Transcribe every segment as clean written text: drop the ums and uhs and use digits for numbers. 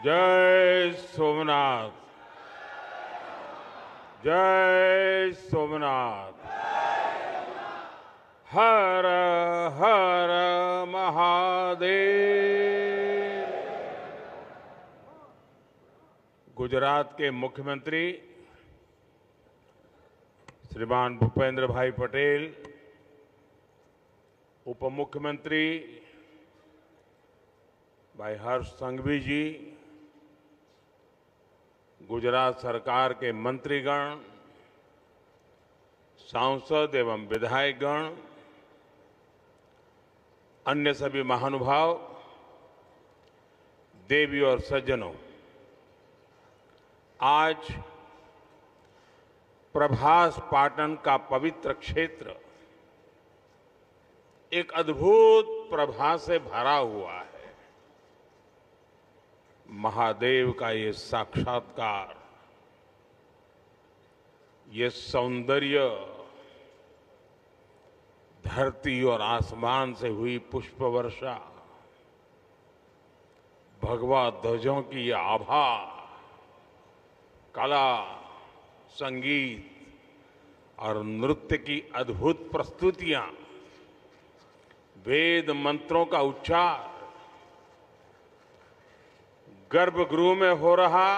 जय सोमनाथ। जय सोमनाथ। हर हर महादेव। गुजरात के मुख्यमंत्री श्रीमान भूपेंद्र भाई पटेल, उप मुख्यमंत्री भाई हर्ष संघवी जी, गुजरात सरकार के मंत्रीगण, सांसद एवं विधायकगण, अन्य सभी महानुभाव, देवी और सज्जनों, आज प्रभास पाटन का पवित्र क्षेत्र एक अद्भुत प्रभा से भरा हुआ है। महादेव का ये साक्षात्कार, ये सौंदर्य, धरती और आसमान से हुई पुष्प वर्षा, भगवा ध्वजों की ये आभा, कला, संगीत और नृत्य की अद्भुत प्रस्तुतियां, वेद मंत्रों का उच्चार, गर्भगृह में हो रहा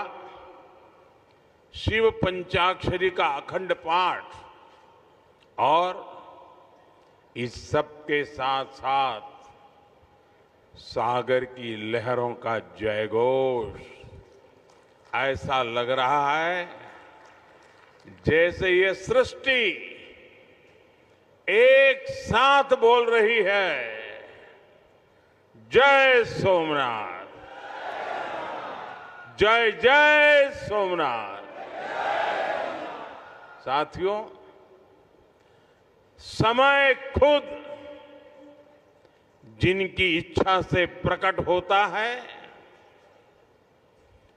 शिव पंचाक्षरी का अखंड पाठ और इस सब के साथ साथ सागर की लहरों का जयघोष, ऐसा लग रहा है जैसे ये सृष्टि एक साथ बोल रही है, जय सोमनाथ, जय जय सोमनाथ। साथियों, समय खुद जिनकी इच्छा से प्रकट होता है,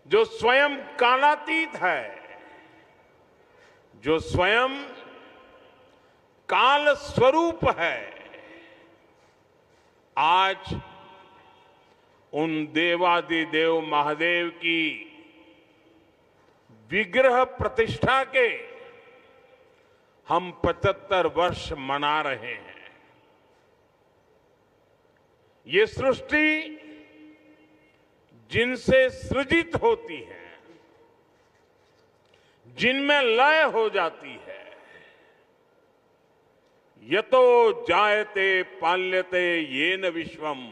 जो स्वयं कालातीत है, जो स्वयं काल स्वरूप है, आज उन देवादिदेव महादेव की विग्रह प्रतिष्ठा के हम 75 वर्ष मना रहे हैं। ये सृष्टि जिनसे सृजित होती है, जिनमें लय हो जाती है, यतो जायते पाल्यते येन विश्वम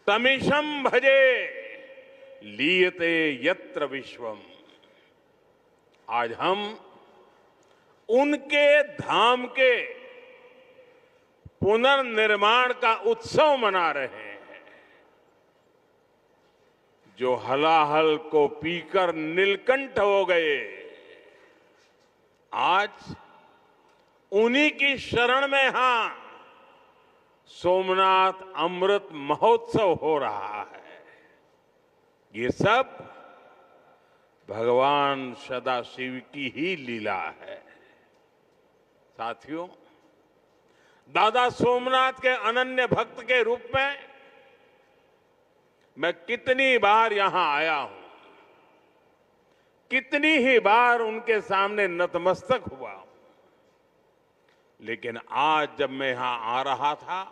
तमीशम भजे लीयते यत्र विश्वम। आज हम उनके धाम के पुनर्निर्माण का उत्सव मना रहे हैं, जो हलाहल को पीकर नीलकंठ हो गए, आज उन्हीं की शरण में सोमनाथ अमृत महोत्सव हो रहा है। ये सब भगवान सदाशिव की ही लीला है। साथियों, दादा सोमनाथ के अनन्य भक्त के रूप में मैं कितनी बार यहां आया हूं, कितनी ही बार उनके सामने नतमस्तक हुआ हूं, लेकिन आज जब मैं यहां आ रहा था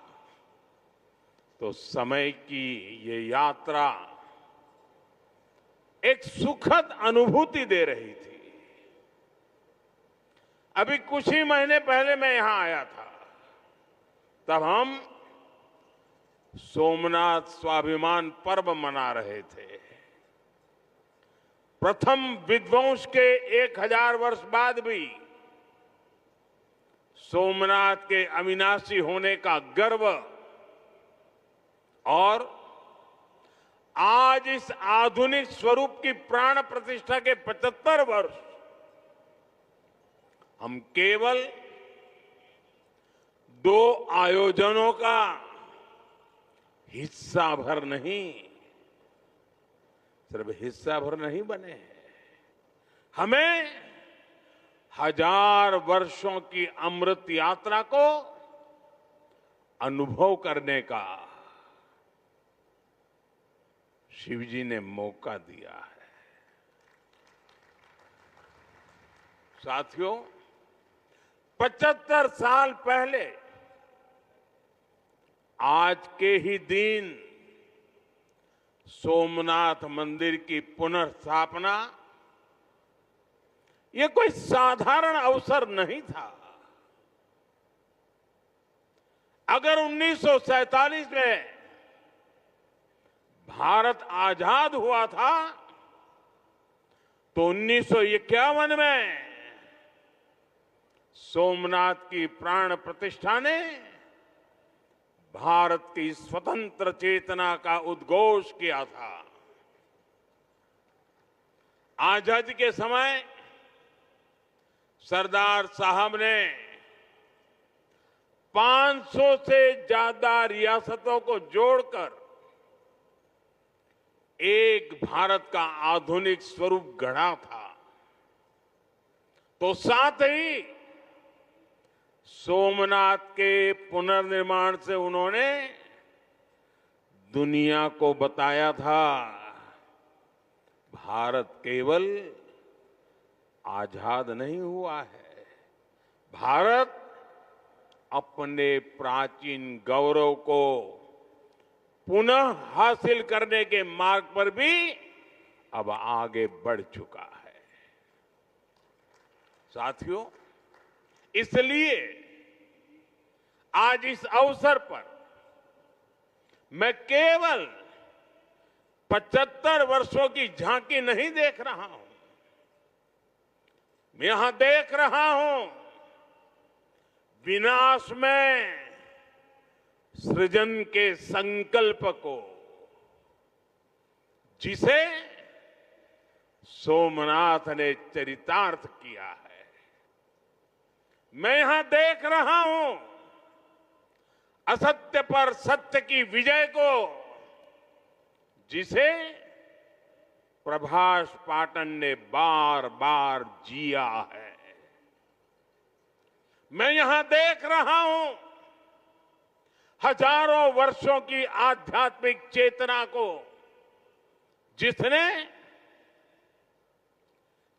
तो समय की ये यात्रा एक सुखद अनुभूति दे रही थी। अभी कुछ ही महीने पहले मैं यहां आया था, तब हम सोमनाथ स्वाभिमान पर्व मना रहे थे। प्रथम विध्वंस के 1000 वर्ष बाद भी सोमनाथ के अविनाशी होने का गर्व और आज इस आधुनिक स्वरूप की प्राण प्रतिष्ठा के 75 वर्ष हम केवल 2 आयोजनों का हिस्सा भर नहीं, सिर्फ हिस्सा भर नहीं बने हैं, हमें 1000 वर्षों की अमृत यात्रा को अनुभव करने का शिवजी ने मौका दिया है। साथियों, 75 साल पहले आज के ही दिन सोमनाथ मंदिर की पुनर्स्थापना ये कोई साधारण अवसर नहीं था। अगर 1947 में भारत आजाद हुआ था तो 1951 में सोमनाथ की प्राण प्रतिष्ठा ने भारत की स्वतंत्र चेतना का उद्घोष किया था। आजादी के समय सरदार साहब ने 500 से ज्यादा रियासतों को जोड़कर एक भारत का आधुनिक स्वरूप गढ़ा था। तो साथ ही सोमनाथ के पुनर्निर्माण से उन्होंने दुनिया को बताया था, भारत केवल आजाद नहीं हुआ है, भारत अपने प्राचीन गौरव को पुनः हासिल करने के मार्ग पर भी अब आगे बढ़ चुका है। साथियों, इसलिए आज इस अवसर पर मैं केवल 75 वर्षों की झांकी नहीं देख रहा हूं, मैं यहां देख रहा हूं विनाश में सृजन के संकल्प को, जिसे सोमनाथ ने चरितार्थ किया है। मैं यहां देख रहा हूं असत्य पर सत्य की विजय को, जिसे प्रभास पाटन ने बार बार जिया है। मैं यहां देख रहा हूं हजारों वर्षों की आध्यात्मिक चेतना को, जिसने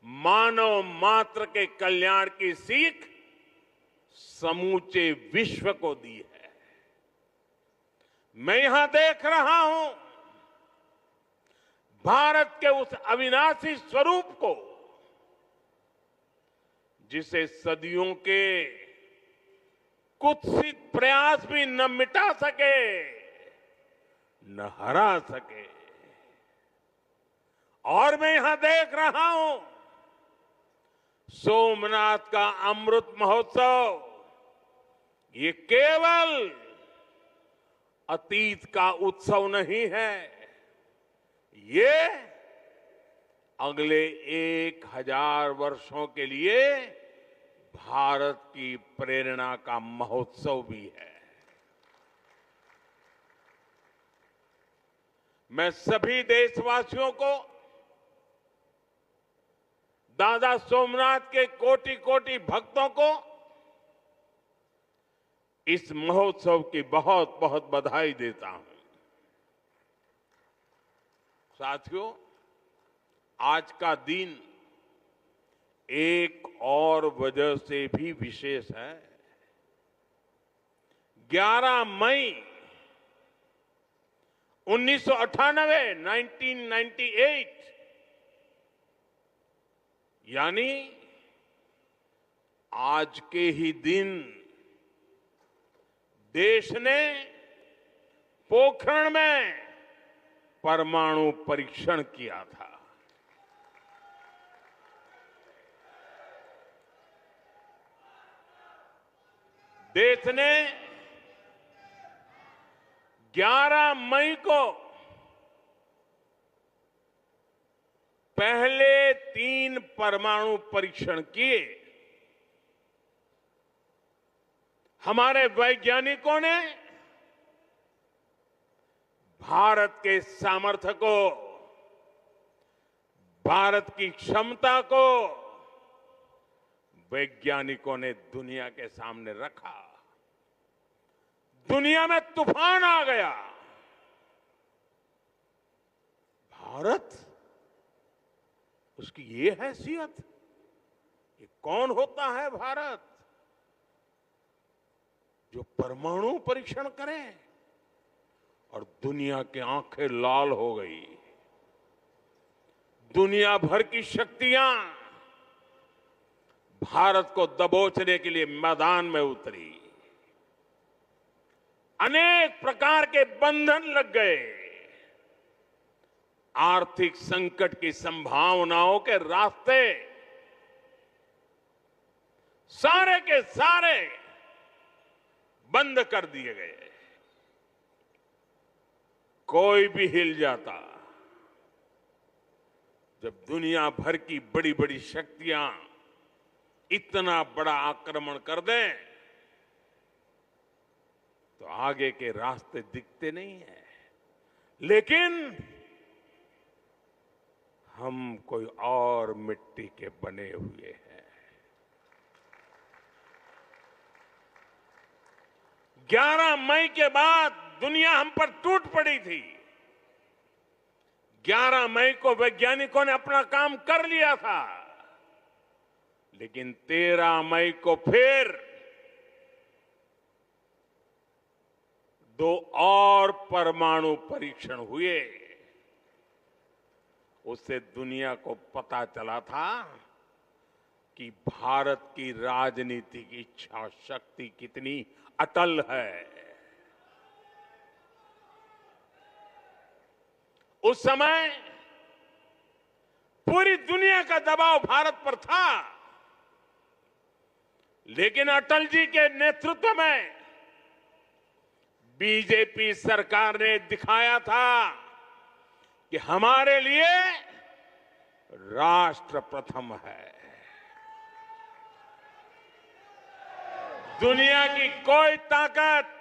मानव मात्र के कल्याण की सीख समूचे विश्व को दी है। मैं यहां देख रहा हूं भारत के उस अविनाशी स्वरूप को, जिसे सदियों के कुत्सित प्रयास भी न मिटा सके, न हरा सके। और मैं यहां देख रहा हूं सोमनाथ का अमृत महोत्सव, ये केवल अतीत का उत्सव नहीं है, ये अगले 1000 वर्षों के लिए भारत की प्रेरणा का महोत्सव भी है। मैं सभी देशवासियों को दादा सोमनाथ के कोटि कोटि भक्तों को इस महोत्सव की बहुत बहुत बधाई देता हूं। साथियों, आज का दिन एक और वजह से भी विशेष है। 11 मई 1998 यानी आज के ही दिन देश ने पोखरण में परमाणु परीक्षण किया था। देश ने 11 मई को पहले 3 परमाणु परीक्षण किए। हमारे वैज्ञानिकों ने भारत के सामर्थ्य को, भारत की क्षमता को वैज्ञानिकों ने दुनिया के सामने रखा। दुनिया में तूफान आ गया। भारत, उसकी ये हैसियत, ये कौन होता है भारत जो परमाणु परीक्षण करे? और दुनिया की आंखें लाल हो गई। दुनिया भर की शक्तियां भारत को दबोचने के लिए मैदान में उतरी। अनेक प्रकार के बंधन लग गए। आर्थिक संकट की संभावनाओं के रास्ते सारे के सारे बंद कर दिए गए। कोई भी हिल जाता। जब दुनिया भर की बड़ी बड़ी शक्तियां इतना बड़ा आक्रमण कर दें तो आगे के रास्ते दिखते नहीं है। लेकिन हम कोई और मिट्टी के बने हुए हैं। 11 मई के बाद दुनिया हम पर टूट पड़ी थी। 11 मई को वैज्ञानिकों ने अपना काम कर लिया था, लेकिन 13 मई को फिर 2 और परमाणु परीक्षण हुए। उससे दुनिया को पता चला था कि भारत की राजनीतिक इच्छा शक्ति कितनी अटल है। उस समय पूरी दुनिया का दबाव भारत पर था, लेकिन अटल जी के नेतृत्व में बीजेपी सरकार ने दिखाया था कि हमारे लिए राष्ट्र प्रथम है। दुनिया की कोई ताकत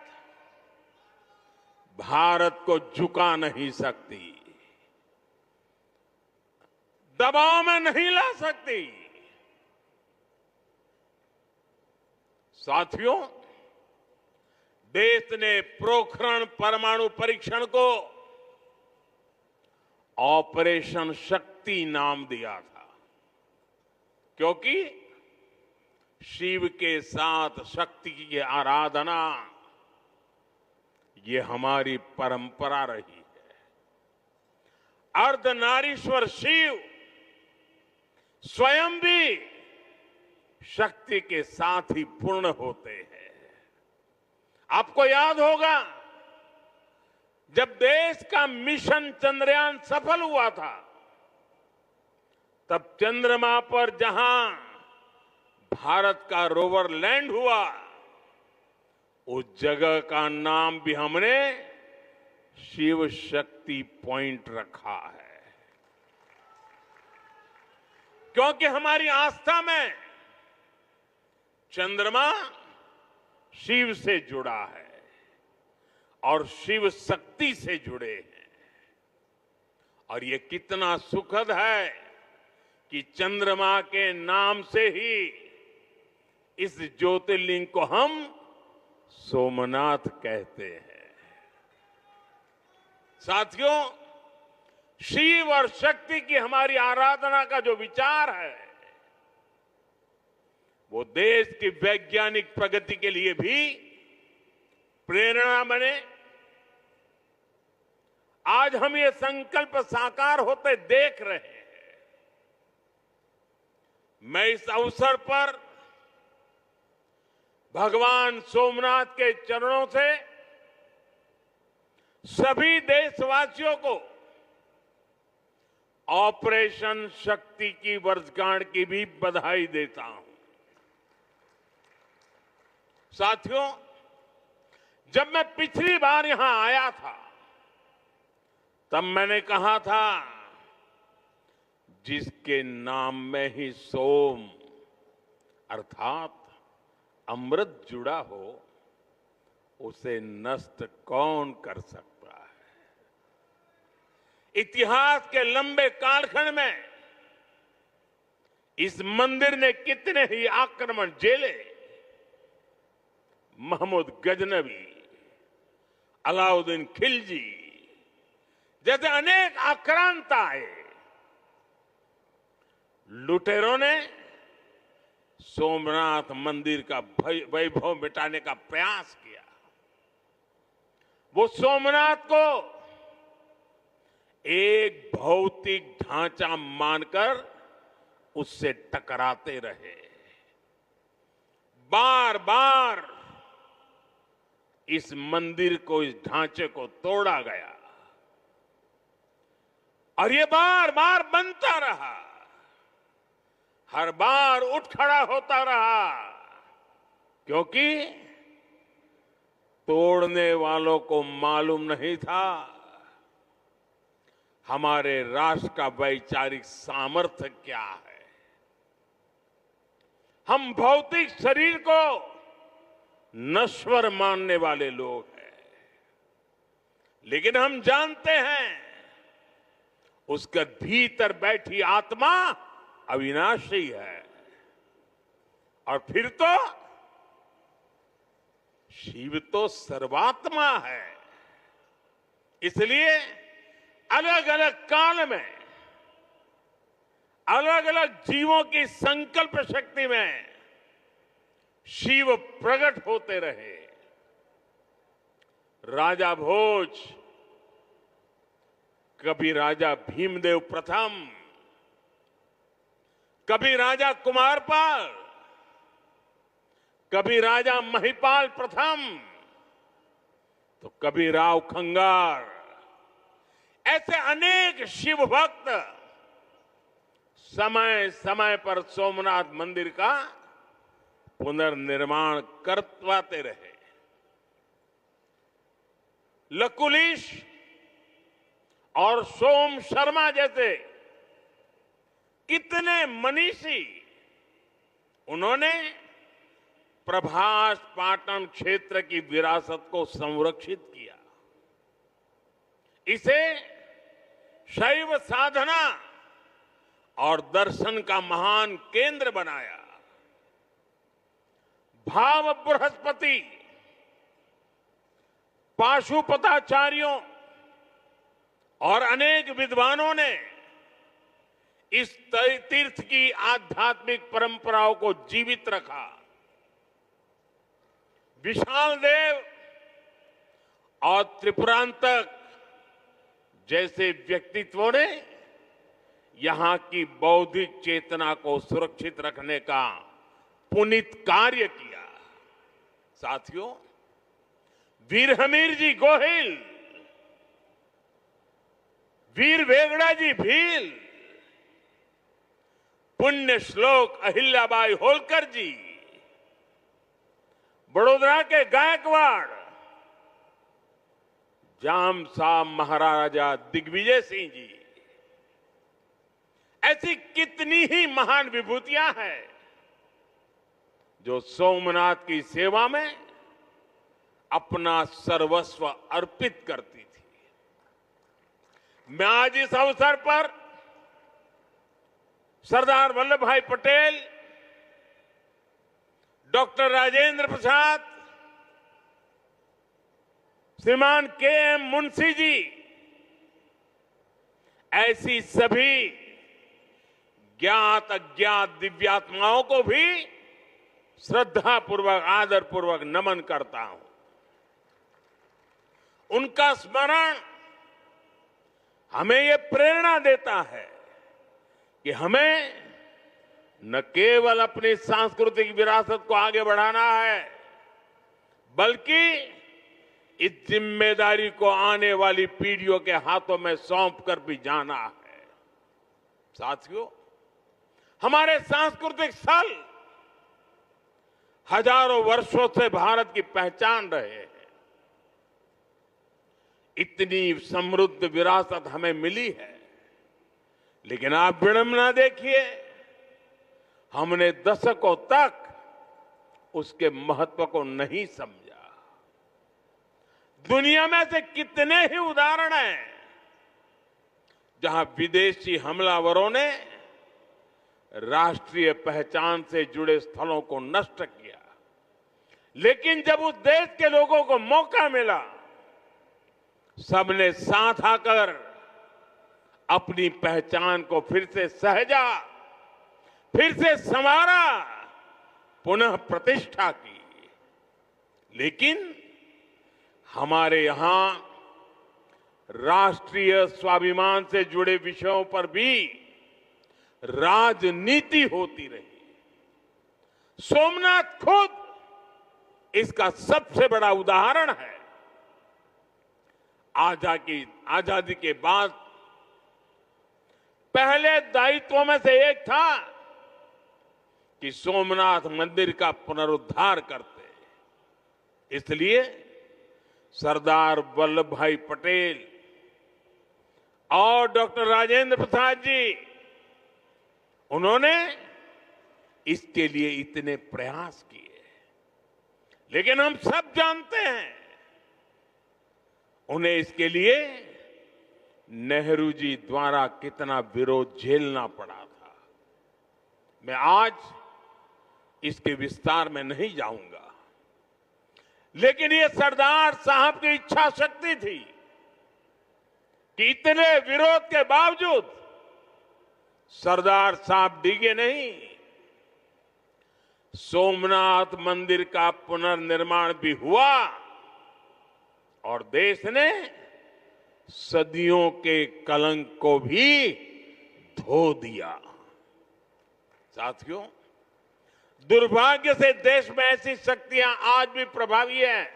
भारत को झुका नहीं सकती, दबाव में नहीं ला सकती। साथियों, देश ने पोखरण परमाणु परीक्षण को ऑपरेशन शक्ति नाम दिया था, क्योंकि शिव के साथ शक्ति की आराधना ये हमारी परंपरा रही है। अर्धनारीश्वर शिव स्वयं भी शक्ति के साथ ही पूर्ण होते हैं। आपको याद होगा, जब देश का मिशन चंद्रयान सफल हुआ था, तब चंद्रमा पर जहां भारत का रोवर लैंड हुआ, उस जगह का नाम भी हमने शिव शक्ति पॉइंट रखा है, क्योंकि हमारी आस्था में चंद्रमा शिव से जुड़ा है और शिव शक्ति से जुड़े हैं। और ये कितना सुखद है कि चंद्रमा के नाम से ही इस ज्योतिर्लिंग को हम सोमनाथ कहते हैं। साथियों, शिव और शक्ति की हमारी आराधना का जो विचार है, वो देश की वैज्ञानिक प्रगति के लिए भी प्रेरणा बने। आज हम ये संकल्प साकार होते देख रहे हैं। मैं इस अवसर पर भगवान सोमनाथ के चरणों से सभी देशवासियों को ऑपरेशन शक्ति की वर्षगांठ की भी बधाई देता हूं। साथियों, जब मैं पिछली बार यहां आया था, तब मैंने कहा था, जिसके नाम में ही सोम अर्थात अमृत जुड़ा हो, उसे नष्ट कौन कर सकता है। इतिहास के लंबे कालखंड में इस मंदिर ने कितने ही आक्रमण झेले। महमूद गजनवी, अलाउद्दीन खिलजी जैसे अनेक आक्रांत आए, लुटेरों ने सोमनाथ मंदिर का वैभव मिटाने का प्रयास किया। वो सोमनाथ को एक भौतिक ढांचा मानकर उससे टकराते रहे। बार बार इस मंदिर को, इस ढांचे को तोड़ा गया और ये बार बार बनता रहा, हर बार उठ खड़ा होता रहा, क्योंकि तोड़ने वालों को मालूम नहीं था हमारे राष्ट्र का वैचारिक सामर्थ्य क्या है। हम भौतिक शरीर को नश्वर मानने वाले लोग हैं, लेकिन हम जानते हैं उसके भीतर बैठी आत्मा अविनाशी है। और फिर तो शिव तो सर्वात्मा है। इसलिए अलग अलग काल में अलग अलग जीवों की संकल्प शक्ति में शिव प्रकट होते रहे। राजा भोज, कभी राजा भीमदेव प्रथम, कभी राजा कुमारपाल, कभी राजा महिपाल प्रथम, तो कभी राव खंगार, ऐसे अनेक शिव भक्त समय समय पर सोमनाथ मंदिर का पुनर्निर्माण करवाते रहे। लकुलिश और सोम शर्मा जैसे कितने मनीषी, उन्होंने प्रभास पाटन क्षेत्र की विरासत को संरक्षित किया, इसे शैव साधना और दर्शन का महान केंद्र बनाया। भाव बृहस्पति, पाशुपताचार्यों और अनेक विद्वानों ने इस तीर्थ की आध्यात्मिक परंपराओं को जीवित रखा। विशाल देव और त्रिपुरांतक जैसे व्यक्तित्वों ने यहां की बौद्धिक चेतना को सुरक्षित रखने का पुनीत कार्य किया। साथियों, वीर हमीर जी गोहिल, वीर वेगड़ा जी भील, पुण्य श्लोक अहिल्याबाई होलकर जी, बड़ोदरा के गायकवाड़ जाम साहब महाराजा दिग्विजय सिंह जी, ऐसी कितनी ही महान विभूतियां हैं जो सोमनाथ की सेवा में अपना सर्वस्व अर्पित करती थी। मैं आज इस अवसर पर सरदार वल्लभ भाई पटेल, डॉक्टर राजेंद्र प्रसाद, श्रीमान के.एम. मुंशी जी, ऐसी सभी ज्ञात अज्ञात दिव्यात्माओं को भी श्रद्धापूर्वक, आदरपूर्वक नमन करता हूं। उनका स्मरण हमें ये प्रेरणा देता है कि हमें न केवल अपनी सांस्कृतिक विरासत को आगे बढ़ाना है, बल्कि इस जिम्मेदारी को आने वाली पीढ़ियों के हाथों में सौंप कर भी जाना है। साथियों, हमारे सांस्कृतिक स्थल हजारों वर्षों से भारत की पहचान रहे हैं। इतनी समृद्ध विरासत हमें मिली है, लेकिन आप विडंबना देखिए, हमने दशकों तक उसके महत्व को नहीं समझा। दुनिया में से कितने ही उदाहरण हैं जहां विदेशी हमलावरों ने राष्ट्रीय पहचान से जुड़े स्थलों को नष्ट किया, लेकिन जब उस देश के लोगों को मौका मिला, सबने साथ आकर अपनी पहचान को फिर से सहेजा, फिर से संवारा, पुनः प्रतिष्ठा की। लेकिन हमारे यहां राष्ट्रीय स्वाभिमान से जुड़े विषयों पर भी राजनीति होती रही। सोमनाथ खुद इसका सबसे बड़ा उदाहरण है। आजादी के बाद पहले दायित्वों में से एक था कि सोमनाथ मंदिर का पुनरुद्धार करते। इसलिए सरदार वल्लभ भाई पटेल और डॉक्टर राजेंद्र प्रसाद जी, उन्होंने इसके लिए इतने प्रयास किए। लेकिन हम सब जानते हैं उन्हें इसके लिए नेहरू जी द्वारा कितना विरोध झेलना पड़ा था। मैं आज इसके विस्तार में नहीं जाऊंगा, लेकिन ये सरदार साहब की इच्छा शक्ति थी कि इतने विरोध के बावजूद सरदार साहब डिगे नहीं। सोमनाथ मंदिर का पुनर्निर्माण भी हुआ और देश ने सदियों के कलंक को भी धो दिया। साथियों, दुर्भाग्य से देश में ऐसी शक्तियां आज भी प्रभावी हैं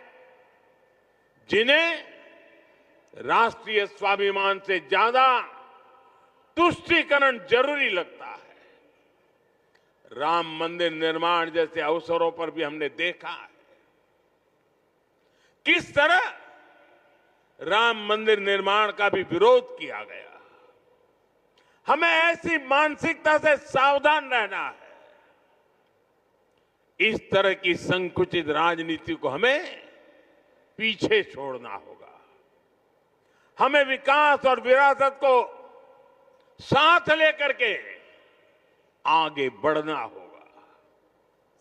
जिन्हें राष्ट्रीय स्वाभिमान से ज्यादा तुष्टीकरण जरूरी लगता है। राम मंदिर निर्माण जैसे अवसरों पर भी हमने देखा है किस तरह राम मंदिर निर्माण का भी विरोध किया गया। हमें ऐसी मानसिकता से सावधान रहना है। इस तरह की संकुचित राजनीति को हमें पीछे छोड़ना होगा। हमें विकास और विरासत को साथ लेकर के आगे बढ़ना होगा।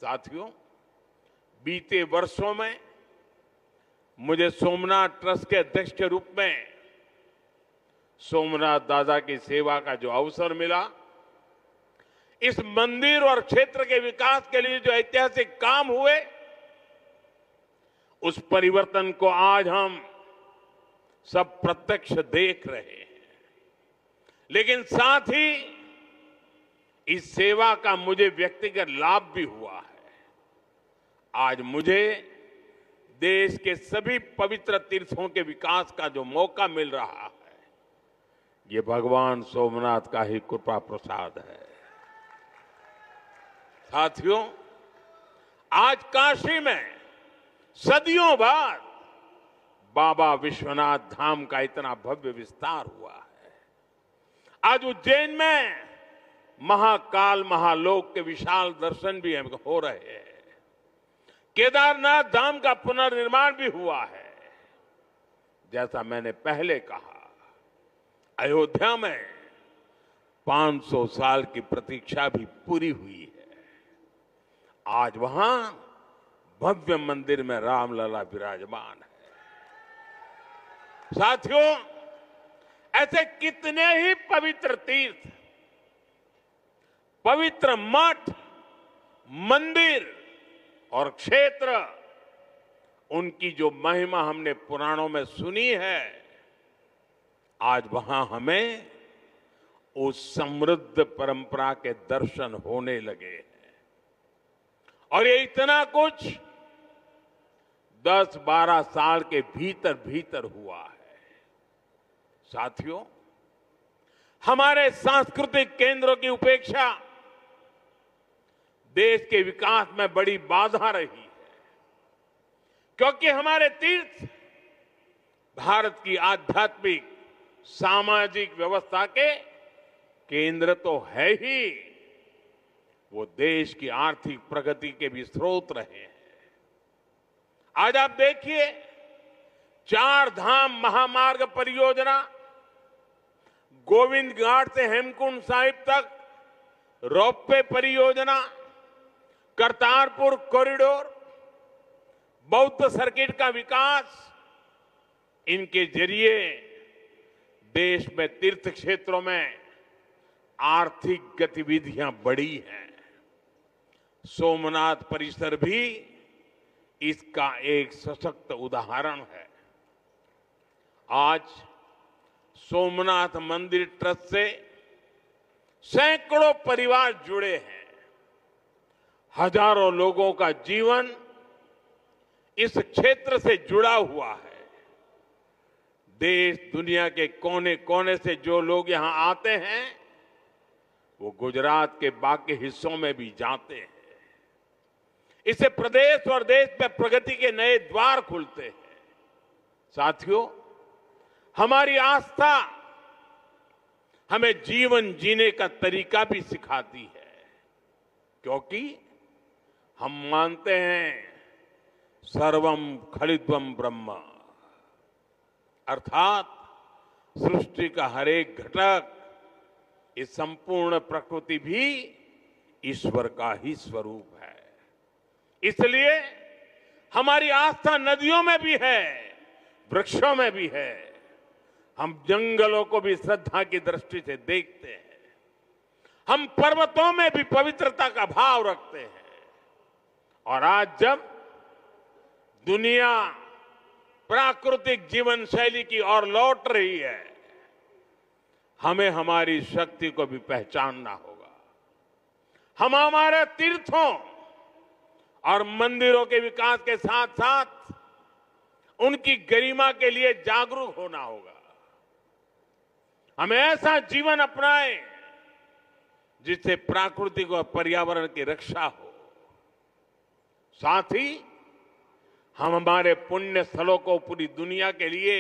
साथियों, बीते वर्षों में मुझे सोमनाथ ट्रस्ट के अध्यक्ष के रूप में सोमनाथ दादा की सेवा का जो अवसर मिला, इस मंदिर और क्षेत्र के विकास के लिए जो ऐतिहासिक काम हुए, उस परिवर्तन को आज हम सब प्रत्यक्ष देख रहे हैं। लेकिन साथ ही इस सेवा का मुझे व्यक्तिगत लाभ भी हुआ है। आज मुझे देश के सभी पवित्र तीर्थों के विकास का जो मौका मिल रहा है, ये भगवान सोमनाथ का ही कृपा प्रसाद है। साथियों, आज काशी में सदियों बाद बाबा विश्वनाथ धाम का इतना भव्य विस्तार हुआ है। आज उज्जैन में महाकाल महालोक के विशाल दर्शन भी हो रहे हैं। केदारनाथ धाम का पुनर्निर्माण भी हुआ है। जैसा मैंने पहले कहा, अयोध्या में 500 साल की प्रतीक्षा भी पूरी हुई है। आज वहां भव्य मंदिर में रामलला विराजमान है। साथियों, ऐसे कितने ही पवित्र तीर्थ, पवित्र मठ, मंदिर और क्षेत्र, उनकी जो महिमा हमने पुराणों में सुनी है, आज वहां हमें उस समृद्ध परंपरा के दर्शन होने लगे हैं। और ये इतना कुछ 10-12 साल के भीतर भीतर हुआ है। साथियों, हमारे सांस्कृतिक केंद्रों की उपेक्षा देश के विकास में बड़ी बाधा रही है, क्योंकि हमारे तीर्थ भारत की आध्यात्मिक सामाजिक व्यवस्था के केंद्र तो है ही, वो देश की आर्थिक प्रगति के भी स्रोत रहे हैं। आज आप देखिए, 4 धाम महामार्ग परियोजना, गोविंद घाट से हेमकुंड साहिब तक रोपवे परियोजना, करतारपुर कॉरिडोर, बौद्ध सर्किट का विकास, इनके जरिए देश में तीर्थ क्षेत्रों में आर्थिक गतिविधियां बढ़ी हैं। सोमनाथ परिसर भी इसका एक सशक्त उदाहरण है। आज सोमनाथ मंदिर ट्रस्ट से सैकड़ों परिवार जुड़े हैं। हजारों लोगों का जीवन इस क्षेत्र से जुड़ा हुआ है। देश दुनिया के कोने कोने से जो लोग यहां आते हैं वो गुजरात के बाकी हिस्सों में भी जाते हैं। इससे प्रदेश और देश में प्रगति के नए द्वार खुलते हैं। साथियों, हमारी आस्था हमें जीवन जीने का तरीका भी सिखाती है, क्योंकि हम मानते हैं सर्वम खलिद्वम ब्रह्म, अर्थात सृष्टि का हर एक घटक, इस संपूर्ण प्रकृति भी ईश्वर का ही स्वरूप है। इसलिए हमारी आस्था नदियों में भी है, वृक्षों में भी है। हम जंगलों को भी श्रद्धा की दृष्टि से देखते हैं। हम पर्वतों में भी पवित्रता का भाव रखते हैं। और आज जब दुनिया प्राकृतिक जीवन शैली की ओर लौट रही है, हमें हमारी शक्ति को भी पहचानना होगा। हम हमारे तीर्थों और मंदिरों के विकास के साथ साथ उनकी गरिमा के लिए जागरूक होना होगा। हमें ऐसा जीवन अपनाएं जिससे प्राकृतिक और पर्यावरण की रक्षा हो। साथ ही हम हमारे पुण्य स्थलों को पूरी दुनिया के लिए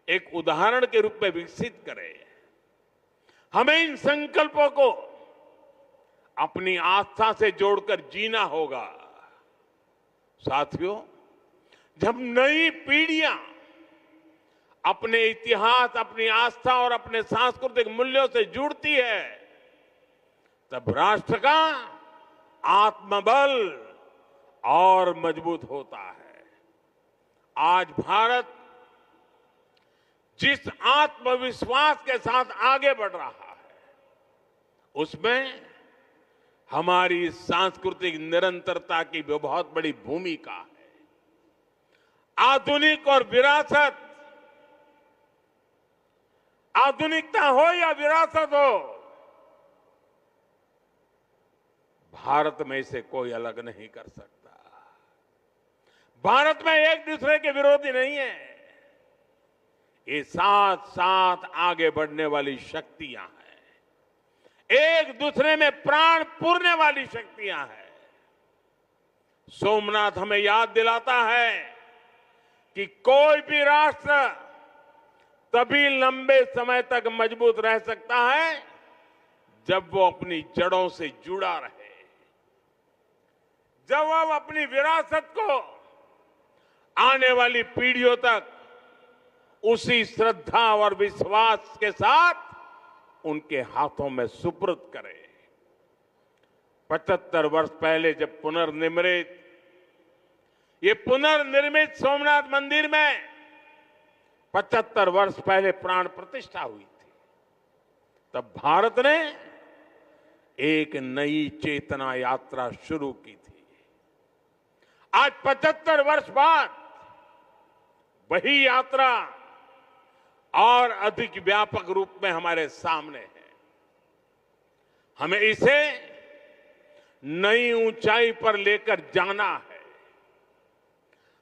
एक उदाहरण के रूप में विकसित करें। हमें इन संकल्पों को अपनी आस्था से जोड़कर जीना होगा। साथियों, जब नई पीढ़ियां अपने इतिहास, अपनी आस्था और अपने सांस्कृतिक मूल्यों से जुड़ती है, तब राष्ट्र का आत्मबल और मजबूत होता है। आज भारत जिस आत्मविश्वास के साथ आगे बढ़ रहा है, उसमें हमारी सांस्कृतिक निरंतरता की भी बहुत बड़ी भूमिका है। आधुनिक और विरासत, आधुनिकता हो या विरासत हो, भारत में इसे कोई अलग नहीं कर सकता। भारत में एक दूसरे के विरोधी नहीं है। ये साथ साथ आगे बढ़ने वाली शक्तियां हैं, एक दूसरे में प्राण पूरने वाली शक्तियां हैं। सोमनाथ हमें याद दिलाता है कि कोई भी राष्ट्र तभी लंबे समय तक मजबूत रह सकता है जब वो अपनी जड़ों से जुड़ा रहे, जब वो अपनी विरासत को आने वाली पीढ़ियों तक उसी श्रद्धा और विश्वास के साथ उनके हाथों में सुपुर्द करे। 75 वर्ष पहले जब ये पुनर्निर्मित सोमनाथ मंदिर में 75 वर्ष पहले प्राण प्रतिष्ठा हुई थी, तब भारत ने एक नई चेतना यात्रा शुरू की थी। आज 75 वर्ष बाद वही यात्रा और अधिक व्यापक रूप में हमारे सामने है। हमें इसे नई ऊंचाई पर लेकर जाना है।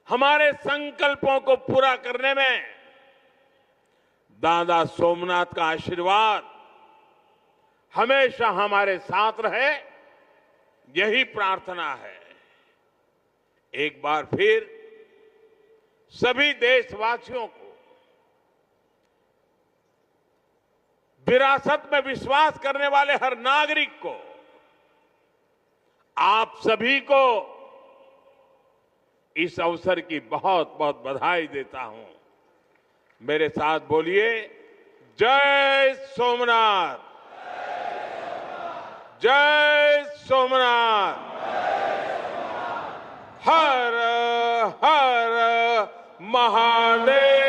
हमारे संकल्पों को पूरा करने में दादा सोमनाथ का आशीर्वाद हमेशा हमारे साथ रहे, यही प्रार्थना है। एक बार फिर सभी देशवासियों को, विरासत में विश्वास करने वाले हर नागरिक को, आप सभी को इस अवसर की बहुत बहुत बधाई देता हूं। मेरे साथ बोलिए, जय सोमनाथ, जय सोमनाथ, हर हर महादेव।